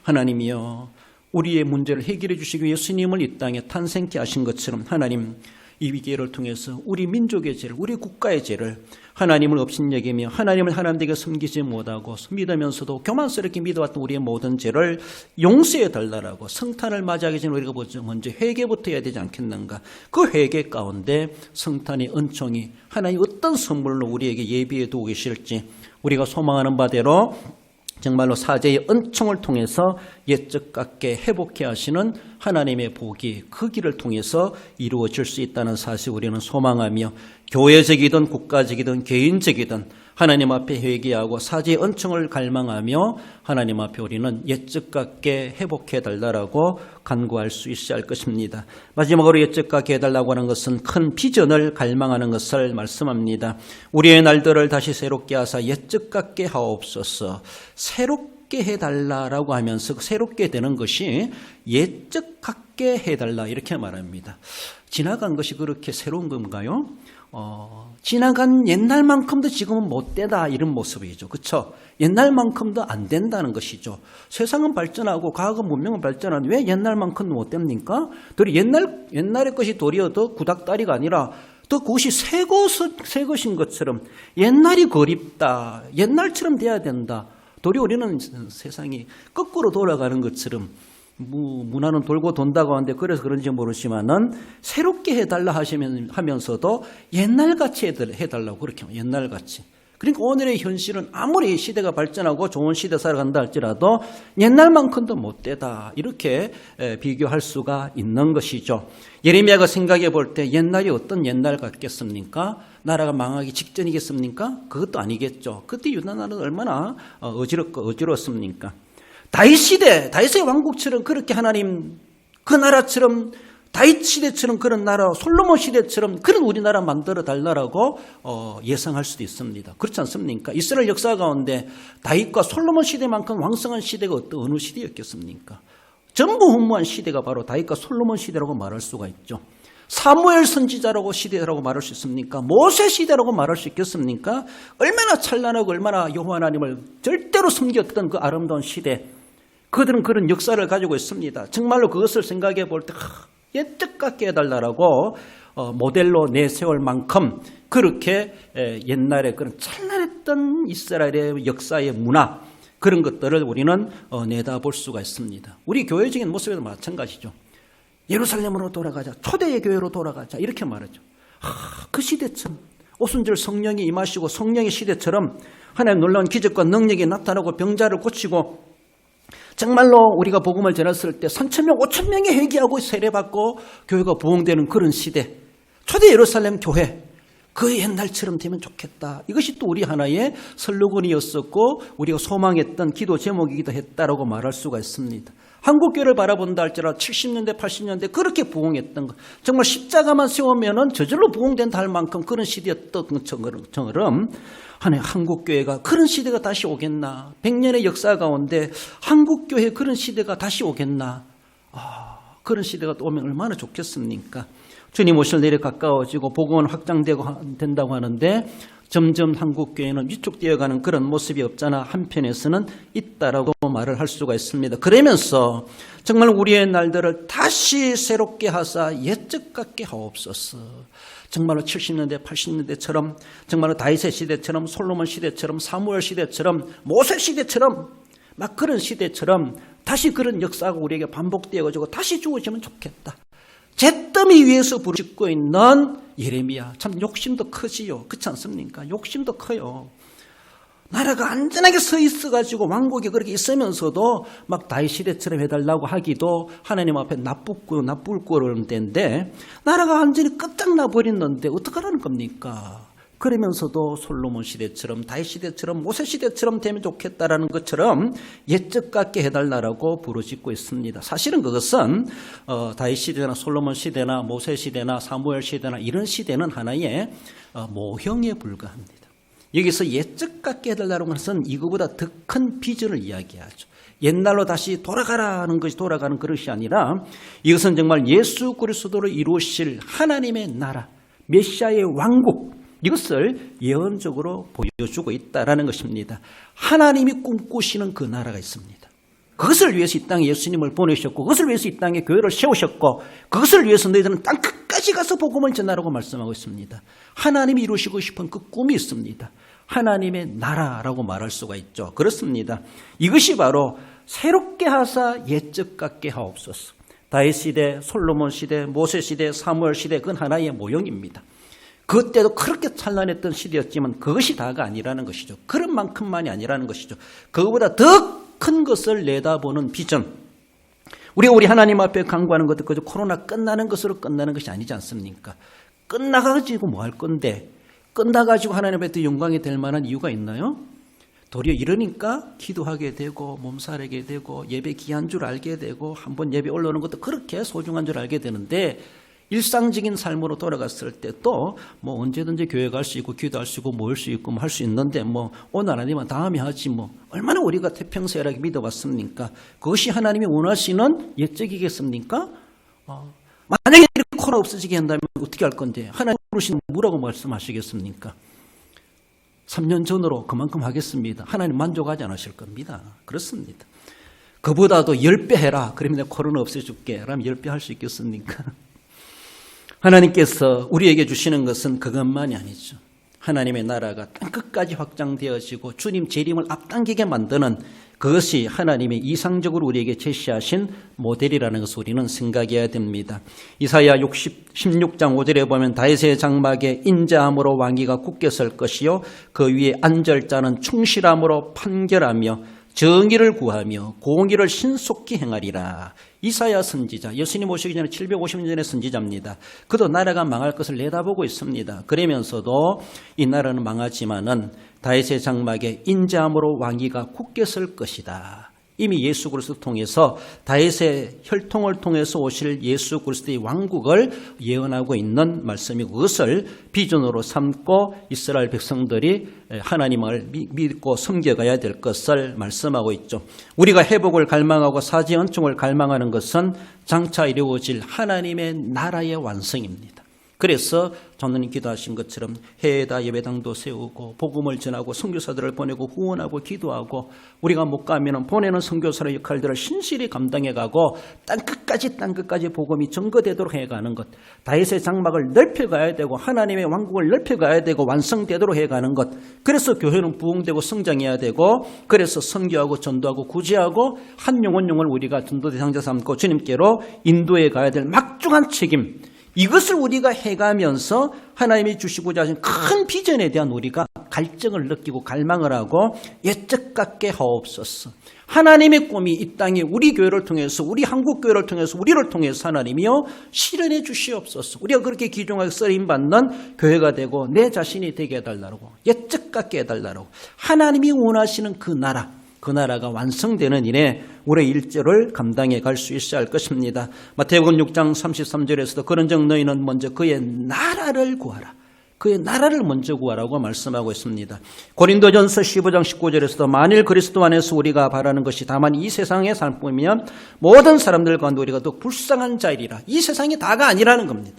하나님이여 우리의 문제를 해결해 주시기 위해 예수님을 이 땅에 탄생케 하신 것처럼 하나님 이 위기를 통해서 우리 민족의 죄를 우리 국가의 죄를 하나님을 업신여기며 하나님을 하나님에게 섬기지 못하고 믿으면서도 교만스럽게 믿어왔던 우리의 모든 죄를 용서해 달라고 성탄을 맞이하기 전에 우리가 먼저 회개부터 해야 되지 않겠는가. 그 회개 가운데 성탄의 은총이 하나님 어떤 선물로 우리에게 예비해 두고 계실지 우리가 소망하는 바대로 정말로 사제의 은총을 통해서 옛적 같게 회복해 하시는 하나님의 복이 그 길을 통해서 이루어질 수 있다는 사실 우리는 소망하며 교회적이든 국가적이든 개인적이든 하나님 앞에 회개하고 사제의 은총을 갈망하며 하나님 앞에 우리는 옛적 같게 회복해 달라고 간구할 수 있어야 할 것입니다. 마지막으로 옛적 같게 해달라고 하는 것은 큰 비전을 갈망하는 것을 말씀합니다. 우리의 날들을 다시 새롭게 하사 옛적 같게 하옵소서. 새롭게 해달라고 하면서 새롭게 되는 것이 옛적 같게 해달라 이렇게 말합니다. 지나간 것이 그렇게 새로운 건가요? 지나간 옛날만큼도 지금은 못 되다 이런 모습이죠. 그렇죠? 옛날만큼도 안 된다는 것이죠. 세상은 발전하고 과학은 문명은 발전하는 왜 옛날만큼 못 됩니까? 도리 옛날의 것이 도리어 더 구닥다리가 아니라 더 그것이 새 것인 것처럼 옛날이 그립다. 옛날처럼 돼야 된다. 도리 우리는 세상이 거꾸로 돌아가는 것처럼 문화는 돌고 돈다고 하는데 그래서 그런지 모르지만은 새롭게 해달라 하면서도 옛날같이 해달라고 그렇게 하면 옛날같이. 그러니까 오늘의 현실은 아무리 시대가 발전하고 좋은 시대 살아간다 할지라도 옛날만큼도 못되다 이렇게 비교할 수가 있는 것이죠. 예레미야가 생각해 볼 때 옛날이 어떤 옛날 같겠습니까? 나라가 망하기 직전이겠습니까? 그것도 아니겠죠. 그때 유다 나라는 얼마나 어지럽습니까? 다윗 시대, 다윗의 왕국처럼 그렇게 하나님 그 나라처럼 다윗 시대처럼 그런 나라, 솔로몬 시대처럼 그런 우리나라 만들어 달라고 예상할 수도 있습니다. 그렇지 않습니까? 이스라엘 역사 가운데 다윗과 솔로몬 시대만큼 왕성한 시대가 어느 시대였겠습니까? 전부 훈무한 시대가 바로 다윗과 솔로몬 시대라고 말할 수가 있죠. 사무엘 선지자라고 시대라고 말할 수 있습니까? 모세 시대라고 말할 수 있겠습니까? 얼마나 찬란하고 얼마나 여호와 하나님을 절대로 섬겼던 그 아름다운 시대. 그들은 그런 역사를 가지고 있습니다. 정말로 그것을 생각해 볼 때 옛적 같게 해달라고 모델로 내세울 만큼 그렇게 옛날에 그런 찬란했던 이스라엘의 역사의 문화 그런 것들을 우리는 내다볼 수가 있습니다. 우리 교회적인 모습에도 마찬가지죠. 예루살렘으로 돌아가자. 초대의 교회로 돌아가자. 이렇게 말하죠. 그 시대처럼 오순절 성령이 임하시고 성령의 시대처럼 하나님 놀라운 기적과 능력이 나타나고 병자를 고치고 정말로 우리가 복음을 전했을 때 3,000명, 5,000명이 회개하고 세례받고 교회가 부흥되는 그런 시대. 초대 예루살렘 교회. 그 옛날처럼 되면 좋겠다. 이것이 또 우리 하나의 슬로건이었었고 우리가 소망했던 기도 제목이기도 했다라고 말할 수가 있습니다. 한국교회를 바라본다 할지라도 70년대, 80년대 그렇게 부흥했던 것. 정말 십자가만 세우면은 저절로 부흥된다 할 만큼 그런 시대였던 것처럼 한국교회가 그런 시대가 다시 오겠나. 100년의 역사 가운데 한국교회 그런 시대가 다시 오겠나. 그런 시대가 또 오면 얼마나 좋겠습니까? 주님 오실 날이 가까워지고 복음은 확장되고 된다고 하는데 점점 한국교회는 위축되어가는 그런 모습이 없잖아 한편에서는 있다라고 말을 할 수가 있습니다. 그러면서 정말 우리의 날들을 다시 새롭게 하사 옛적 같게 하옵소서. 정말로 70년대 80년대처럼 정말로 다윗의 시대처럼 솔로몬 시대처럼 사무엘 시대처럼 모세 시대처럼 막 그런 시대처럼 다시 그런 역사가 우리에게 반복되어가지고 다시 주어지면 좋겠다. 잿더미 위에서 부르짖고 있는 예레미야 참 욕심도 크지요. 그렇지 않습니까? 욕심도 커요. 나라가 안전하게 서 있어가지고 왕국이 그렇게 있으면서도 막 다윗 시대처럼 해달라고 하기도 하나님 앞에 나쁠 거라는 때인데 나라가 완전히 끝장나 버렸는데 어떡하라는 겁니까? 그러면서도 솔로몬 시대처럼 다윗 시대처럼 모세 시대처럼 되면 좋겠다라는 것처럼 옛적 같게 해달라고 부르짖고 있습니다. 사실은 그것은 다윗 시대나 솔로몬 시대나 모세 시대나 사무엘 시대나 이런 시대는 하나의 모형에 불과합니다. 여기서 옛적 같게 해달라는 것은 이거보다 더 큰 비전을 이야기하죠. 옛날로 다시 돌아가라는 것이 돌아가는 그릇이 아니라 이것은 정말 예수 그리스도로 이루실 하나님의 나라, 메시아의 왕국 이것을 예언적으로 보여주고 있다는 것입니다. 하나님이 꿈꾸시는 그 나라가 있습니다. 그것을 위해서 이 땅에 예수님을 보내셨고 그것을 위해서 이 땅에 교회를 세우셨고 그것을 위해서 너희들은 땅 끝까지 가서 복음을 전하라고 말씀하고 있습니다. 하나님이 이루시고 싶은 그 꿈이 있습니다. 하나님의 나라라고 말할 수가 있죠. 그렇습니다. 이것이 바로 새롭게 하사 옛적 같게 하옵소서. 다윗 시대, 솔로몬 시대, 모세 시대, 사무엘 시대 그건 하나의 모형입니다. 그때도 그렇게 찬란했던 시대였지만 그것이 다가 아니라는 것이죠. 그런 만큼만이 아니라는 것이죠. 그거보다 더 큰 것을 내다보는 비전. 우리 하나님 앞에 간구하는 것도 그저 코로나 끝나는 것으로 끝나는 것이 아니지 않습니까? 끝나가지고 뭐 할 건데, 끝나가지고 하나님 앞에 더 영광이 될 만한 이유가 있나요? 도리어 이러니까 기도하게 되고 몸살하게 되고 예배 귀한 줄 알게 되고 한번 예배 올라오는 것도 그렇게 소중한 줄 알게 되는데, 일상적인 삶으로 돌아갔을 때 또 뭐 언제든지 교회 갈 수 있고 기도할 수 있고 모일 수 있고 할 수 있는데 뭐 오늘 아니면 다음에 하지 뭐 얼마나 우리가 태평성하게 믿어봤습니까? 그것이 하나님이 원하시는 예적이겠습니까? 만약에 코로나 없어지게 한다면 어떻게 할 건데 하나님 부르시는 뭐라고 말씀하시겠습니까? 3년 전으로 그만큼 하겠습니다. 하나님 만족하지 않으실 겁니다. 그렇습니다. 그보다도 10배 해라. 그러면 내가 코로나 없애줄게. 그러면 10배 할 수 있겠습니까? 하나님께서 우리에게 주시는 것은 그것만이 아니죠. 하나님의 나라가 땅끝까지 확장되어지고 주님 재림을 앞당기게 만드는 그것이 하나님의 이상적으로 우리에게 제시하신 모델이라는 것을 우리는 생각해야 됩니다. 이사야 16장 5절에 보면 다윗의 장막에 인자함으로 왕위가 굳게 설 것이요 그 위에 앉을 자는 충실함으로 판결하며 정의를 구하며 공의를 신속히 행하리라. 이사야 선지자, 예수님 오시기 전에 750년 전의 선지자입니다. 그도 나라가 망할 것을 내다보고 있습니다. 그러면서도 이 나라는 망하지만은 다윗의 장막에 인자함으로 왕위가 굳게 설 것이다. 이미 예수 그리스도를 통해서 다윗의 혈통을 통해서 오실 예수 그리스도의 왕국을 예언하고 있는 말씀이고 그것을 비전으로 삼고 이스라엘 백성들이 하나님을 믿고 섬겨가야 될 것을 말씀하고 있죠. 우리가 회복을 갈망하고 사지 은총을 갈망하는 것은 장차 이루어질 하나님의 나라의 완성입니다. 그래서 전하님 기도하신 것처럼 해에다 예배당도 세우고 복음을 전하고 선교사들을 보내고 후원하고 기도하고 우리가 못 가면 보내는 선교사의 역할들을 신실히 감당해가고 땅끝까지 복음이 전거되도록 해가는 것, 다윗의 장막을 넓혀가야 되고 하나님의 왕국을 넓혀가야 되고 완성되도록 해가는 것. 그래서 교회는 부흥되고 성장해야 되고 그래서 선교하고 전도하고 구제하고 한 영혼 우리가 전도 대상자 삼고 주님께로 인도해 가야 될 막중한 책임, 이것을 우리가 해가면서 하나님이 주시고자 하신 큰 비전에 대한 우리가 갈증을 느끼고 갈망을 하고 예적 같게 하옵소서. 하나님의 꿈이 이 땅에 우리 교회를 통해서 우리 한국교회를 통해서 우리를 통해서 하나님이요 실현해 주시옵소서. 우리가 그렇게 귀중하게 쓰임받는 교회가 되고 내 자신이 되게 해달라고 예적 같게 해달라고 하나님이 원하시는 그 나라가 완성되는 일에 우리의 일조를 감당해 갈 수 있어야 할 것입니다. 마태복음 6장 33절에서도 그런즉 너희는 먼저 그의 나라를 구하라. 그의 나라를 먼저 구하라고 말씀하고 있습니다. 고린도전서 15장 19절에서도 만일 그리스도 안에서 우리가 바라는 것이 다만 이 세상의 삶뿐이면 모든 사람들 가운데 우리가 더 불쌍한 자이리라. 이 세상이 다가 아니라는 겁니다.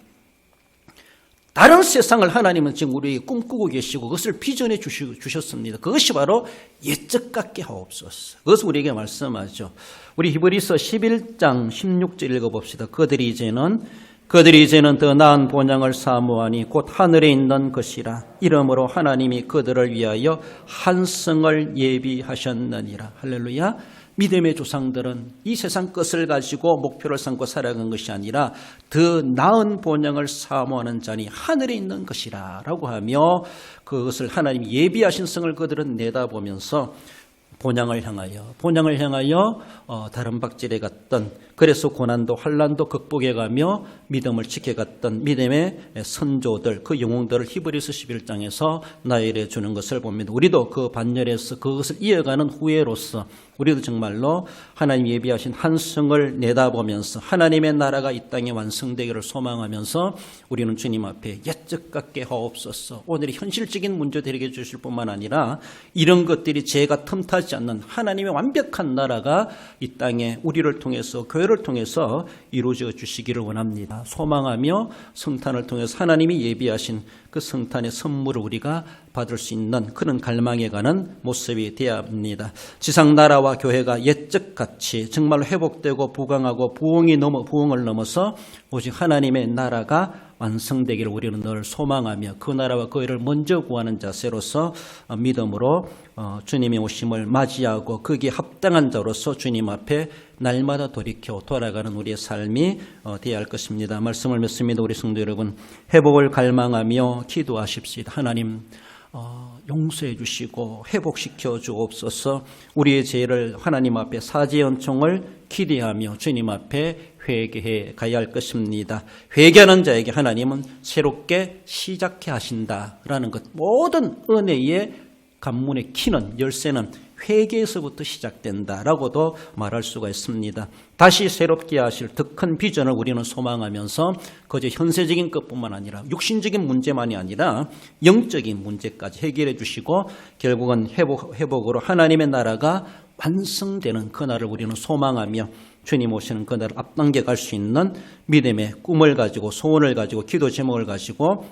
다른 세상을 하나님은 지금 우리에게 꿈꾸고 계시고 그것을 비전해 주셨습니다. 그것이 바로 예적 같게 하옵소서. 그것을 우리에게 말씀하죠. 우리 히브리서 11장 16절 읽어봅시다. 그들이 이제는 더 나은 본향을 사모하니 곧 하늘에 있는 것이라. 이러므로 하나님이 그들을 위하여 한 성을 예비하셨느니라. 할렐루야. 믿음의 조상들은 이 세상 것을 가지고 목표를 삼고 살아간 것이 아니라 더 나은 본향을 사모하는 자니 하늘에 있는 것이라 라고 하며 그것을 하나님이 예비하신 성을 그들은 내다보면서 본향을 향하여 다른 박질에 갔던, 그래서 고난도 환난도 극복해 가며 믿음을 지켜갔던 믿음의 선조들, 그 영웅들을 히브리서 11장에서 나열해 주는 것을 봅니다. 우리도 그 반열에서 그것을 이어가는 후예로서 우리도 정말로 하나님 예비하신 한 성을 내다보면서 하나님의 나라가 이 땅에 완성되기를 소망하면서 우리는 주님 앞에 예적 같게 하옵소서. 오늘의 현실적인 문제들에게 주실 뿐만 아니라 이런 것들이 죄가 틈타지 않는 하나님의 완벽한 나라가 이 땅에 우리를 통해서 교회를 통해서 이루어져 주시기를 원합니다. 소망하며 성탄을 통해서 하나님이 예비하신 그 성탄의 선물을 우리가 받을 수 있는 그런 갈망에 가는 모습이 되어야 합니다. 지상 나라와 교회가 예적같이 정말 회복되고 부강하고 부흥을 넘어서 오직 하나님의 나라가 완성되기를 우리는 늘 소망하며 그 나라와 그 일을 먼저 구하는 자세로서 믿음으로 주님의 오심을 맞이하고 거기에 합당한 자로서 주님 앞에 날마다 돌이켜 돌아가는 우리의 삶이 되어야 할 것입니다. 말씀을 맺습니다. 우리 성도 여러분, 회복을 갈망하며 기도하십시다. 하나님 용서해 주시고 회복시켜 주옵소서. 우리의 죄를 하나님 앞에 사죄의 은총을 기대하며 주님 앞에 회개해 가야 할 것입니다. 회개하는 자에게 하나님은 새롭게 시작해 하신다라는 것. 모든 은혜의 관문의 키는, 열쇠는 회개에서부터 시작된다라고도 말할 수가 있습니다. 다시 새롭게 하실 더 큰 비전을 우리는 소망하면서 그저 현세적인 것뿐만 아니라 육신적인 문제만이 아니라 영적인 문제까지 해결해 주시고 결국은 회복으로 하나님의 나라가 완성되는 그날을 우리는 소망하며 주님 오시는 그날을 앞당겨 갈 수 있는 믿음의 꿈을 가지고 소원을 가지고 기도 제목을 가지고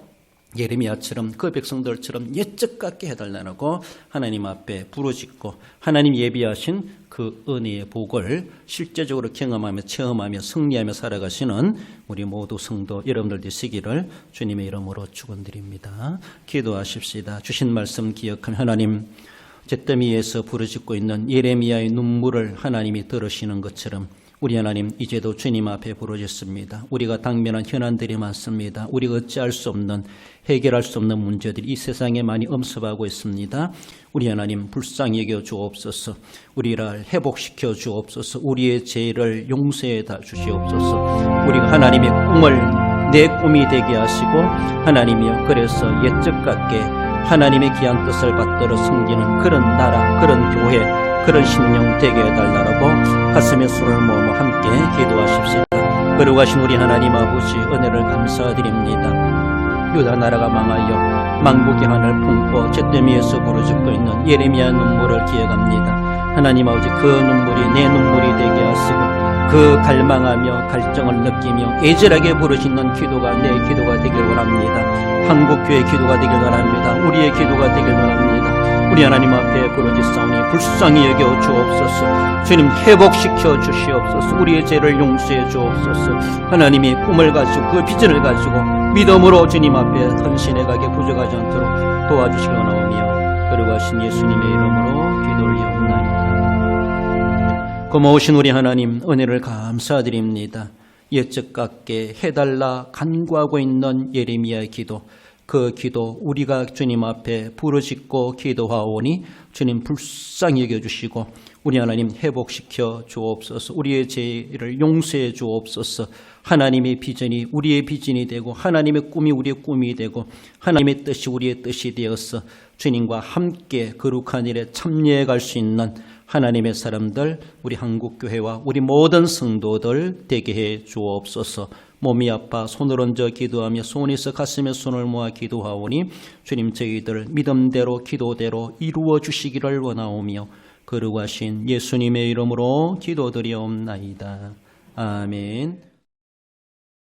예레미야처럼 그 백성들처럼 옛적 같게 해달라고 하나님 앞에 부르짖고 하나님 예비하신 그 은혜의 복을 실제적으로 경험하며 체험하며 승리하며 살아가시는 우리 모두 성도 여러분들 되시기를 주님의 이름으로 축원드립니다. 기도하십시다. 주신 말씀 기억하며 하나님, 잿더미에서 부르짖고 있는 예레미야의 눈물을 하나님이 들으시는 것처럼 우리 하나님 이제도 주님 앞에 부르짖습니다. 우리가 당면한 현안들이 많습니다. 우리가 어찌할 수 없는, 해결할 수 없는 문제들이 이 세상에 많이 엄습하고 있습니다. 우리 하나님 불쌍히 여겨 주옵소서. 우리를 회복시켜 주옵소서. 우리의 죄를 용서해 주시옵소서. 우리가 하나님의 꿈을 내 꿈이 되게 하시고 하나님이여 그래서 옛적 같게 하나님의 귀한 뜻을 받들어 섬기는 그런 나라, 그런 교회, 그런 신령 되게 해달라고 가슴에 손을 모으며 함께 기도하십시다. 거룩하신 우리 하나님 아버지 은혜를 감사드립니다. 유다 나라가 망하여 망국의 하늘 품고 잿더미에서 부르짖고 있는 예레미야 눈물을 기억합니다. 하나님 아버지 그 눈물이 내 눈물이 되게 하시고 그 갈망하며 갈증을 느끼며 애절하게 부르짖는 기도가 내 기도가 되길 원합니다. 한국교회 기도가 되길 원합니다. 우리의 기도가 되길 원합니다. 우리 하나님 앞에 부르짖사오니 불쌍히 여겨 주옵소서. 주님 회복시켜 주시옵소서. 우리의 죄를 용서해 주옵소서. 하나님의 꿈을 가지고 그 비전을 가지고 믿음으로 주님 앞에 헌신해 가게 부족하지 않도록 도와주시기 원하오며 거룩하신 예수님의 이름으로 기도를 올리옵나이다. 고마우신 우리 하나님 은혜를 감사드립니다. 옛적 같게 해달라 간구하고 있는 예레미야의 기도, 그 기도 우리가 주님 앞에 부르짖고 기도하오니 주님 불쌍히 여겨주시고 우리 하나님 회복시켜 주옵소서. 우리의 죄를 용서해 주옵소서. 하나님의 비전이 우리의 비전이 되고 하나님의 꿈이 우리의 꿈이 되고 하나님의 뜻이 우리의 뜻이 되어서 주님과 함께 거룩한 일에 참여해 갈 수 있는 하나님의 사람들, 우리 한국교회와 우리 모든 성도들 되게 해 주옵소서. 몸이 아파 손을 얹어 기도하며 손에서 가슴에 손을 모아 기도하오니 주님 저희들 믿음대로 기도대로 이루어 주시기를 원하오며 거룩하신 예수님의 이름으로 기도드리옵나이다. 아멘.